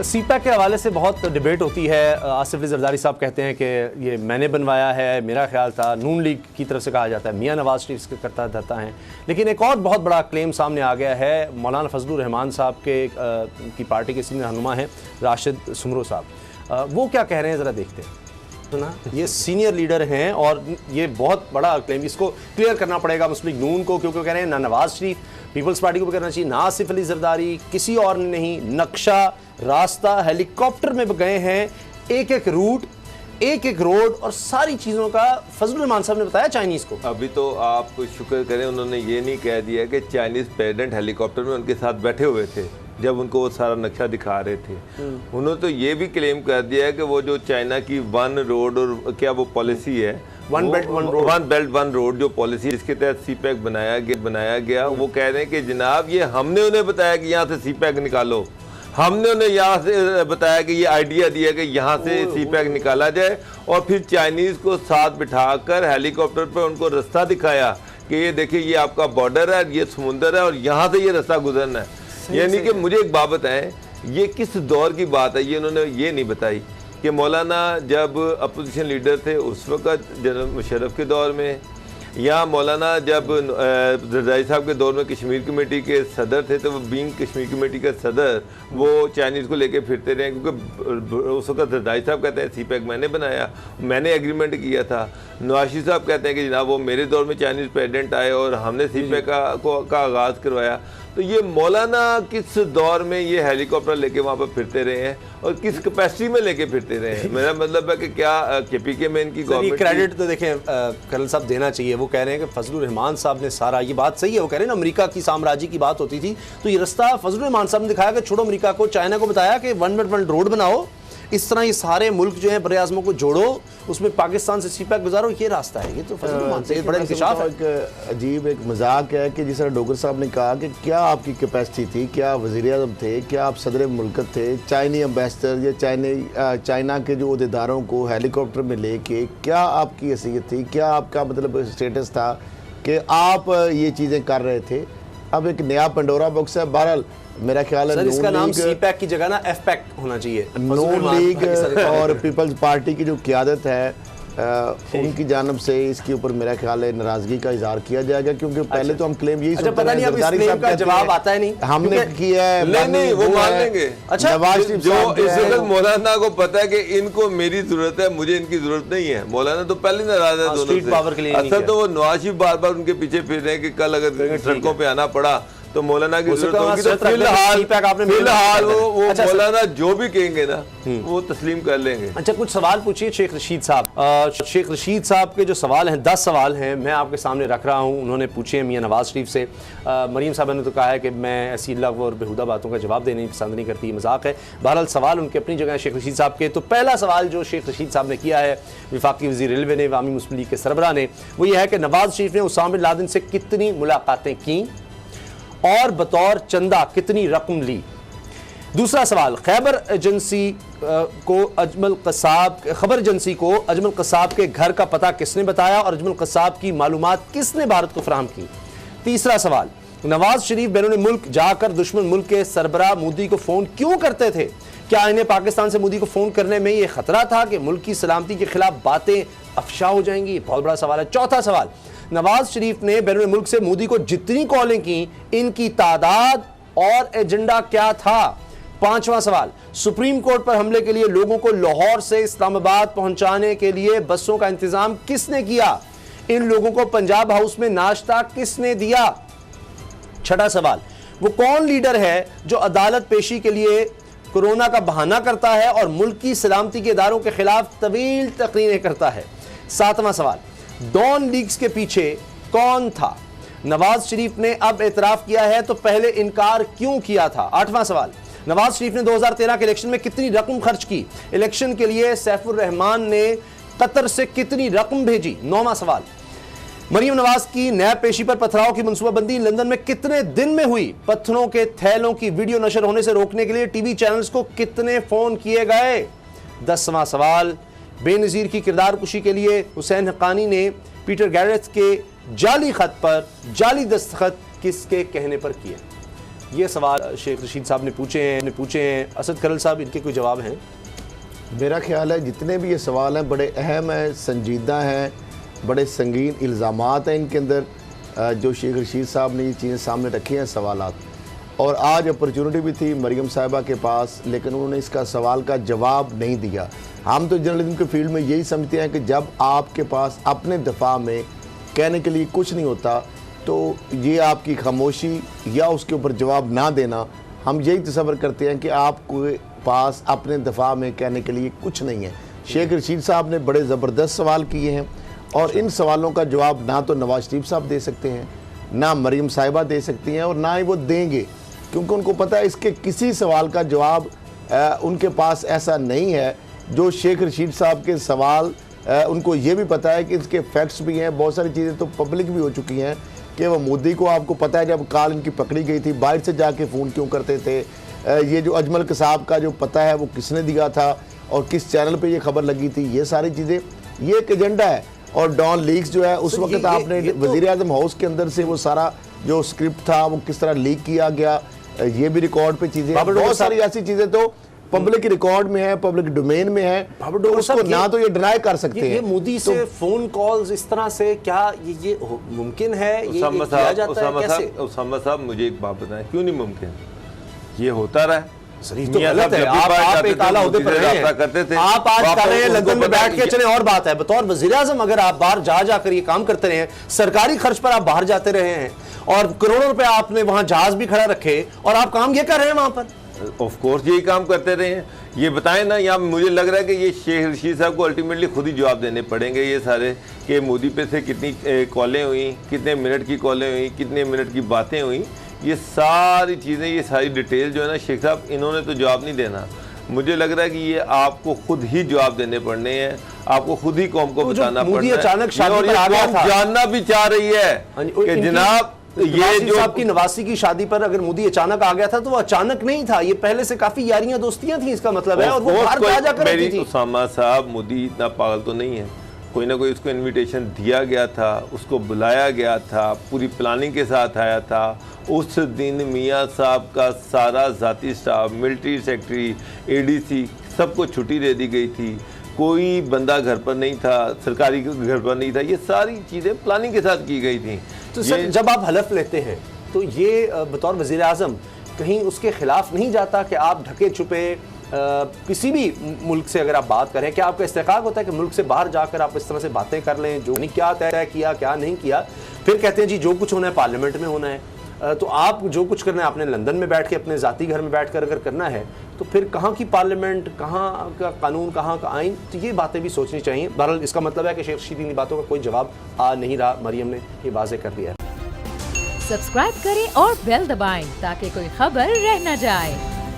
CPEC के हवाले से बहुत डिबेट होती है। आसिफ अली जरदारी साहब कहते हैं कि ये मैंने बनवाया है, मेरा ख्याल था। नून लीग की तरफ से कहा जाता है मियां नवाज शरीफ इसके करता रहता है। लेकिन एक और बहुत बड़ा क्लेम सामने आ गया है। मौलाना फजलुर रहमान साहब की पार्टी के सीनियर रहनुमा हैं राशिद सुमरो साहब, वो क्या कह रहे हैं ज़रा देखते हैं। ना ये सीनियर लीडर हैं और ये बहुत बड़ा क्लेम, इसको क्लियर करना पड़ेगा मुस्लिम लीग नून को, क्योंकि कह रहे हैं ना नवाज शरीफ पीपल्स पार्टी को भी करना चाहिए, ना आसिफ अली जरदारी, किसी और ने नहीं। नक्शा रास्ता हेलीकॉप्टर में गए हैं, एक एक रूट, एक एक रोड और सारी चीज़ों का फजलुर रहमान साहब ने बताया चाइनीज़ को। अभी तो आप शुक्र करें उन्होंने ये नहीं कह दिया कि चाइनीज़ प्रेसिडेंट हेलीकॉप्टर में उनके साथ बैठे हुए थे जब उनको वो सारा नक्शा दिखा रहे थे। उन्होंने तो ये भी क्लेम कर दिया है कि वो जो चाइना की वन रोड और क्या वो पॉलिसी है, वन बेल्ट वन रोड जो पॉलिसी जिसके तहत सीपैक बनाया गया, वो कह रहे हैं कि जनाब ये हमने उन्हें बताया कि यहाँ से सीपैक निकालो, हमने उन्हें यहाँ से बताया कि ये आइडिया दिया कि यहाँ से सीपैक निकाला जाए, और फिर चाइनीज़ को साथ बिठाकर हेलीकॉप्टर पर उनको रास्ता दिखाया कि ये देखिए ये आपका बॉर्डर है, ये समुंदर है और यहाँ से ये रास्ता गुजरना है। यानी कि मुझे एक बात बताएं, ये किस दौर की बात है, ये उन्होंने ये नहीं बताई कि मौलाना जब अपोजिशन लीडर थे उस वक़्त जनरल मुशर्रफ के दौर में, या मौलाना जब जरदारी साहब के दौर में कश्मीर कमेटी के सदर थे, तो वो बीइंग कश्मीर कमेटी के सदर वो चाइनीज़ को लेके फिरते रहे, क्योंकि उस वक्त जरदारी साहब कहते हैं सीपैक मैंने बनाया, मैंने एग्रीमेंट किया था। नवाज शरीफ साहब कहते हैं कि जनाब वो मेरे दौर में चाइनीज़ प्रेसिडेंट आए और हमने सीपैक का आगाज़ करवाया। तो ये मौलाना किस दौर में ये हेलीकॉप्टर लेके वहाँ पर फिरते रहे हैं और किस कैपेसिटी में लेके फिरते रहे हैं? मेरा मतलब है कि क्या केपीके में इनकी गवर्नमेंट, क्रेडिट तो देखें कर्नल साहब देना चाहिए। वो कह रहे हैं कि फजलुर रहमान साहब ने सारा, ये बात सही है, वो कह रहे हैं ना अमेरिका की साम्राज्य की बात होती थी, तो ये रास्ता फजलुर रहमान साहब ने दिखाया कि छोड़ो अमेरिका को, चाइना को बताया कि वन बेल्ट वन रोड बनाओ, इस तरह ये सारे मुल्क जो हैं बरे-आज़मों को जोड़ो, उसमें पाकिस्तान से सीपैक गुजारो, ये रास्ता है। ये तो फजलुर रहमान से बड़ा इंकशाफ है। एक अजीब एक मजाक है कि जिस तरह डोगर साहब ने कहा कि क्या आपकी कैपेसिटी थी, क्या वज़ीर-ए-आज़म थे, क्या आप सदर मुल्क थे, चाइनी एम्बेसडर या चाइना के जो अहदेदारों को हेलीकॉप्टर में लेके क्या आपकी हैसियत थी, क्या आपका मतलब स्टेटस था कि आप ये चीज़ें कर रहे थे? अब एक नया पंडोरा बॉक्स है। बहरहाल मेरा ख्याल है सर इसका नाम सीपैक की जगह ना एफपैक होना चाहिए। नून लीग और पीपल्स पार्टी की जो क़यादत है उनकी जानब से इसके ऊपर मेरा ख्याल है नाराजगी का इजहार किया जाएगा, क्योंकि पहले तो हम क्लेम यही सुनते हैं, जरदारी साहब का जवाब आता है नहीं, हमने किया है नहीं वो मान लेंगे। अच्छा नवाज शरीफ जो इस वक्त मौलाना को पता है कि इनको मेरी जरूरत है, मुझे इनकी जरूरत नहीं है, मौलाना तो पहले नाराज है दोनों से। असल तो वो नवाज शरीफ बार बार उनके पीछे फिर रहे हैं कि कल अगर सड़कों पर आना पड़ा तो मौलाना की जरूरत होगी, तो फिलहाल वो मौलाना जो भी कहेंगे ना वो तस्लीम कर लेंगे। अच्छा कुछ सवाल पूछिए शेख रशीद साहब। शेख रशीद साहब के जो सवाल हैं 10 सवाल हैं, मैं आपके सामने रख रहा हूँ। उन्होंने पूछे हैं मियां नवाज शरीफ से। मरीम साहब ने तो कहा है कि मैं ऐसी लव और बेहुदा बातों का जवाब देने पसंद नहीं करती, मजाक है। बहरहाल सवाल उनके अपनी जगह है शेख रशीद साहब के। तो पहला सवाल जो शेख रशीद साहब ने किया है वफाकी वज़ीर रेलवे ने, अवामी मुस्लिम लीग के सरबराह ने, वो ये है कि नवाज शरीफ ने उसामा बिन लादेन से कितनी मुलाकातें की और बतौर चंदा कितनी रकम ली। दूसरा सवाल, खबर एजेंसी को अजमल कसाब के घर का पता किसने बताया और अजमल कसाब की मालूमात किसने भारत को फराहम की। तीसरा सवाल, नवाज शरीफ बैरून मुल्क जाकर दुश्मन मुल्क के सरबराह मोदी को फ़ोन क्यों करते थे? क्या इन्हें पाकिस्तान से मोदी को फ़ोन करने में ये खतरा था कि मुल्क की सलामती के खिलाफ बातें अफशा हो जाएंगी? बहुत बड़ा सवाल है। चौथा सवाल, नवाज शरीफ ने बैरून मुल्क से मोदी को जितनी कॉलें की, इनकी तादाद और एजेंडा क्या था? पांचवा सवाल, सुप्रीम कोर्ट पर हमले के लिए लोगों को लाहौर से इस्लामाबाद पहुंचाने के लिए बसों का इंतजाम किसने किया? इन लोगों को पंजाब हाउस में नाश्ता किसने दिया? छठा सवाल, वो कौन लीडर है जो अदालत पेशी के लिए कोरोना का बहाना करता है और मुल्क की सलामती के इदारों के खिलाफ तवील तकरीरें करता है? सातवां सवाल, डॉन लीग्स के पीछे कौन था? नवाज शरीफ ने अब एतराफ किया है तो पहले इनकार क्यों किया था? आठवां सवाल, नवाज शरीफ ने 2013 के इलेक्शन में कितनी रकम खर्च की? इलेक्शन के लिए सैफुर रहमान ने कतर से कितनी रकम भेजी? नौवां सवाल, मरीम नवाज की नैब पेशी पर पथराव की मनसूबाबंदी लंदन में कितने दिन में हुई? पत्थरों के थैलों की वीडियो नशर होने से रोकने के लिए टीवी चैनल्स को कितने फोन किए गए? 10वां सवाल, बेनज़ीर की किरदार कुशी के लिए हुसैन हक्कानी ने पीटर गैरेथ के जाली खत पर जाली दस्तखत किसके कहने पर किए? ये सवाल शेख रशीद साहब ने पूछे हैं। असद करल साहब, इनके कोई जवाब हैं? मेरा ख्याल है जितने भी ये सवाल हैं बड़े अहम हैं, संजीदा हैं, बड़े संगीन इल्ज़ामात हैं इनके अंदर, जो शेख रशीद साहब ने ये चीज़ें सामने रखी हैं सवालात। और आज अपॉर्चुनिटी भी थी मरियम साहिबा के पास, लेकिन उन्होंने इसका सवाल का जवाब नहीं दिया। हम तो जर्नलिज्म के फील्ड में यही समझते हैं कि जब आपके पास अपने दफ़ा में कहने के लिए कुछ नहीं होता तो ये आपकी खामोशी या उसके ऊपर जवाब ना देना, हम यही तसव्वुर करते हैं कि आपके पास अपने दफ़ा में कहने के लिए कुछ नहीं है। शेख रशीद साहब ने बड़े ज़बरदस्त सवाल किए हैं और इन सवालों का जवाब ना तो नवाज शरीफ साहब दे सकते हैं, ना मरियम साहिबा दे सकती हैं और ना ही वो देंगे, क्योंकि उनको पता है इसके किसी सवाल का जवाब उनके पास ऐसा नहीं है। जो शेख रशीद साहब के सवाल, उनको ये भी पता है कि इसके फैक्ट्स भी हैं, बहुत सारी चीज़ें तो पब्लिक भी हो चुकी हैं कि वो मोदी को, आपको पता है जब कॉल इनकी पकड़ी गई थी बाहर से जाके फ़ोन क्यों करते थे। ये जो अजमल कसाब का जो पता है वो किसने दिया था और किस चैनल पे ये खबर लगी थी, ये सारी चीज़ें, ये एक एजेंडा है। और डॉन लीक्स जो है उस वक्त आपने वज़ीर आज़म हाउस के अंदर से वो सारा जो स्क्रिप्ट था वो किस तरह लीक किया गया, ये भी रिकॉर्ड पे चीज़ें, बहुत सारी ऐसी चीज़ें तो पब्लिक रिकॉर्ड में है, पब्लिक डोमेन में है, तो उसको ना तो ये डिनाई कर सकते हैं। ये मोदी से फोन कॉल्स इस तरह से क्या ये मुमकिन है? ये किया जाता है कैसे? उसामा साहब, मुझे एक बात बताएं, क्यों नहीं मुमकिन? ये होता रहा है। सर, तो गलत है। आप एक आला ओहदे पर रहे हैं, आप आज कर रहे हैं लंदन में बैठ के, चले और बात है, बतौर वज़ीर आज़म अगर आप बाहर जाकर ये काम करते रहे हैं, सरकारी खर्च पर आप बाहर जाते रहे हैं और करोड़ों रुपए आपने वहां जहाज भी खड़ा रखे और आप काम ये कर रहे हैं वहां पर, ऑफ कोर्स यही काम करते रहे हैं। ये बताएं ना, यहाँ मुझे लग रहा है कि ये शेख रशीद साहब को अल्टीमेटली खुद ही जवाब देने पड़ेंगे ये सारे, कि मोदी पे से कितनी कॉलें हुई, कितने मिनट की कॉलें हुई, कितने मिनट की बातें हुई, ये सारी चीज़ें, ये सारी डिटेल जो है ना शेख साहब, इन्होंने तो जवाब नहीं देना। मुझे लग रहा है कि ये आपको खुद ही जवाब देने पड़ने हैं, आपको खुद ही कौम को बताना पड़ना है। अचानक शादी पर आ गया था, जानना भी चाह रही है कि जनाब ये जो आपकी नवासी की शादी पर अगर मोदी अचानक आ गया था तो वो अचानक नहीं था, ये पहले से काफी यारियां दोस्तियां थी, इसका मतलब है। और वो बाहर जाकर मेरी उसामा साहब, मोदी इतना पागल तो नहीं है, कोई ना कोई उसको इनविटेशन दिया गया था, उसको बुलाया गया था, पूरी प्लानिंग के साथ आया था। उस दिन मियाँ साहब का सारा ज़ाती स्टाफ, मिलिट्री सेक्रेटरी, एडीसी, सबको छुट्टी दे दी गई थी, कोई बंदा घर पर नहीं था, सरकारी घर पर नहीं था, ये सारी चीज़ें प्लानिंग के साथ की गई थी। तो सर, जब आप हलफ लेते हैं तो ये बतौर वज़ीर आज़म कहीं उसके खिलाफ नहीं जाता कि आप ढके छुपे किसी भी मुल्क से अगर आप बात करें, क्या आपका इस्तेकाक होता है कि मुल्क से बाहर जाकर आप इस तरह से बातें कर लें, जो नहीं क्या तय किया क्या नहीं किया, फिर कहते हैं जी जो कुछ होना है पार्लियामेंट में होना है, तो आप जो कुछ करना है आपने लंदन में बैठ के अपने ज़ाती घर में बैठ कर अगर करना है तो फिर कहाँ की पार्लियामेंट, कहाँ का कानून, कहाँ का आइन, तो ये बातें भी सोचनी चाहिए। बहरहाल इसका मतलब है कि शेख रशीद इन बातों का कोई जवाब आ नहीं रहा, मरियम ने ये वाज़ेह कर दिया है। सब्सक्राइब करें और बेल दबाएं ताकि कोई खबर रह न जाए।